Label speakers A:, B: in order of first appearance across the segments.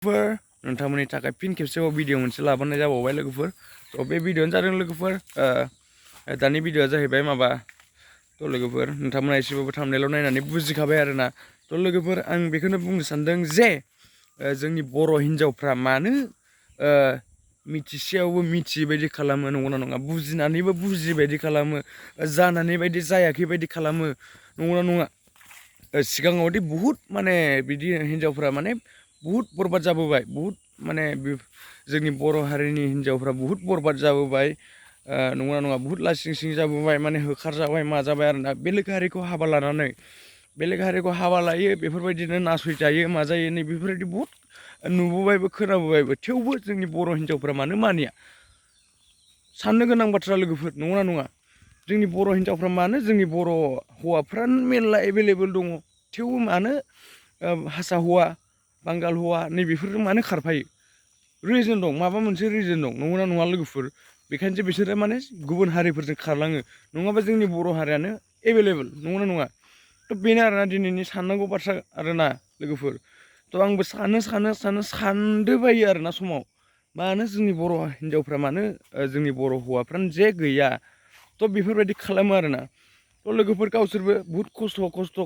A: लोगोफोर नोंथांमोननि थाखाय फिन खेबसेबाव भिडिअ मोनसे लाबोनाय जाबावबाय लोगोफोर थ' बे भिडिअआनो जादों लोगोफोर दानि भिडिअआ जाहैबाय माबा थ' लोगोफोर नोंथांमोना एसेबाबो थांबनेलाव नायनानै बुजिखाबाय आरोना थ' लोगोफोर आं बेखौनो बुंनो सानदों जे जोंनि बर' हिन्जावफ्रा मानो मिथिसेयावबो मिथियै बायदि खालामो नंगौना नङा बुजिनानैबो बुजियै बायदि खालामो जानानै बायदि जायाखै बायदि खालामो नंगौना नङा सिगाङावदि बुहुत माने बिदि हिन्जावफ्रा माने बुहुत बरबाद जाबोबाय बुहुत माने जोंनि बर' हारिनि हिन्जावफ्रा बुहुत बरबाद जाबोबाय नंगौना नङा बुहुत लासिं सिं जाबोबाय माने होखारजाबाय माजाबाय आरोना बेलेग हारिखौ हाबा लानानै बेलेग हारिखौ हाबा लायो बेफोरबायदिनो नासयजायो माजायो नै बेफोरबायदि बुहुत नुबोबायबो खोनाबोबायबो थेवबो जोंनि बर' हिन्जावफ्रा मानो मानिया साननो गोनां बाथ्रा लोगोफोर नंगौना नङा जोंनि बर' हिन्जावफ्रा मानो जोंनि बर' हौवाफ्रानो मेरला एभेलेबेल दङ थेवबो मानो हारसा हौवा बांगाल हौवा नैबेफोरजों मानो खारफायो रिजन दं माबा मोनसे रिजन दं नंगौना नङा लोगोफोर बेखायनोसो बिसोरो माने गुबुन हारिफोरजों खारलाङो नङाबा जोंनि बर' हारियानो एभेलेबेल नंगौना नङा थ' बेनो आरोना दिनैनि साननांगौ बाथ्रा आरोना लोगोफोर थ' आंबो सानदोबायो आरोना समाव मानो जोंनि बर' हिन्जावफ्रा मानो जोंनि बर' हौवाफ्रानो जे गैया थ' बेफोरबायदि खालामो आरोना थ' लोगोफोर गावसोरबो बुहुत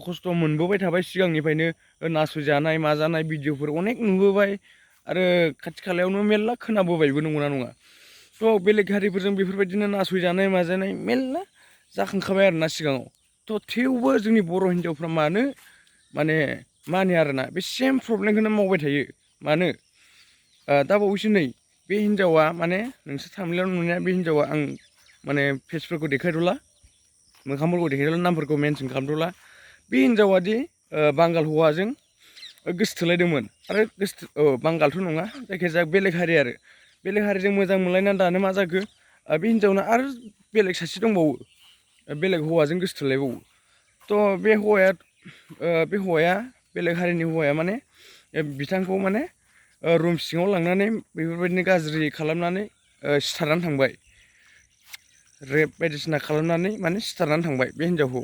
A: खस्थ' मोनबोबाय थाबाय सिगांनिफ्रायनो नासयजानाय माजानाय भिडिअफोर अनेक नुबोबाय आरो खाथि खालायावनो मेरला खोनाबोबायबो नंगौना नङा थ' बेलेग हारिफोरजों बेफोरबायदिनो नासयजानाय माजानाय मेरला जाखांखाबाय आरोना सिगाङाव थ' थेवबो जोंनि बर' हिन्जावफ्रा मानो माने मानिया आरोना बे सेम प्रब्लेमखौनो मावबाय थायो मानो दा बावैसो नै बे हिन्जावा माने नोंसोर थामलायाव नुनाया बे हिन्जावा आं माने फेसफोरखौ देखायथ'ला मोखांफोरखौ देखायथ'ला नामफोरखौ मेनसन खालामथ'ला बे हिन्जावादि बांगाल हौवाजों गोसथोलायदोंमोन आरो बांगालथ' नङा जायखिजाया बेलेग हारि आरो बेलेग हारिजों मोजां मोनलायनानै दानो मा जाखो बे हिन्जावनो आरो बेलेग सासे दंबावो बेलेग हौवाजों गोसथोलायबावो थ' बे हौवाया बेलेग हारिनि हौवाया माने बिथांखौ माने रुम सिङाव लांनानै बेफोरबायदिनो गाज्रि खालामनानै सिथारनानै थांबाय रेप बायदिसिना खालामनानै माने सिथारनानै थांबाय बे हिन्जावखौ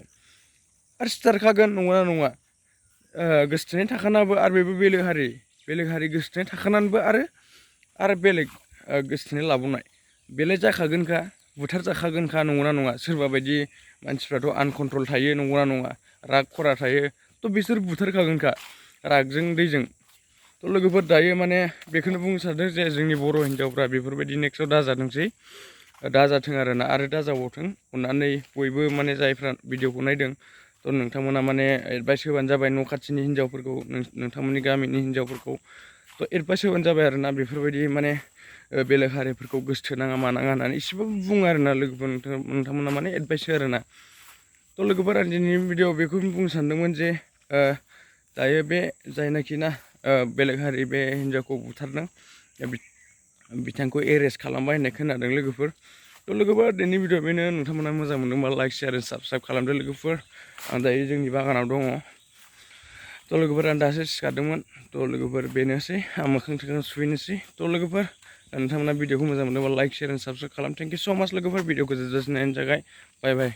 A: आरो सिथारखागोन नंगौना नङा गोसथोनाय थाखानाबो आरो बेबो बेलेग हारि गोसथोनाय थाखानानैबो आरो बेलेग गोसथोनाय लाबावनाय बेलाय जाखागोनखा बुथार जाखागोनखा नंगौना नङा सोरबा बायदि मानसिफ्राथ' आनकन्ट्रल थायो नंगौना नङा राग खरा थायो थ' बिसोर बुथारखागोनखा रागजों दैजों थ' लोगोफोर दायो माने बेखौनो बुंनो सानदों जे जोंनि बर' हिन्जावफ्रा बेफोरबायदि नेक्स्टआव दाजाथों आरोना आरो दाजाबावथों अननानै बयबो माने जायफ्रा भिडिअखौ नायदों थ' नोंथांमोना माने एडभाइस होबानो जाबाय न' खाथिनि हिन्जावफोरखौ नोंथांमोननि गामिनि हिन्जावफोरखौ थ' एडभाइस होबानो जाबाय आरोना बेफोरबायदि माने बेलेग हारिफोरखौ गोसथोनाङा मानाङा होननानै एसेबाबो बुङो आरोना लोगोफोर नोंथांमोना माने एडभाइस हो आरोना थ' लोगोफोर आं दिनैनि भिडिअआव बेखौनो बुंनो सानदोंमोन जे दायो बे जायनाखि ना बेलेग हारि बे हिन्जावखौ बुथारदों बिथांखौ एरेस्ट खालामबाय होननाय खोनादों लोगोफोर थ' लोगोफोर दिनैनि भिडिअ बेनो नोंथांमोना मोजां मोनदोंबा लाइक शेयार आरो साबसक्राइब खालामदो लोगोफोर आं दायो जोंनि बागानाव दङ थ' लोगोफोर आं दासो सिखारदोंमोन थ' लोगोफोर बेनोसै आं मोखां थोखां सुहैनोसै थ' लोगोफोर नोंथांमोना भिडिअखौ मोजां मोनदोंबा लाइक शेयार आरो साबसक्राइब खालाम थेंक इउ स' माच लोगोफोर भिडिअखौ जोबजासिम नायनायनि थाखाय बाय बाय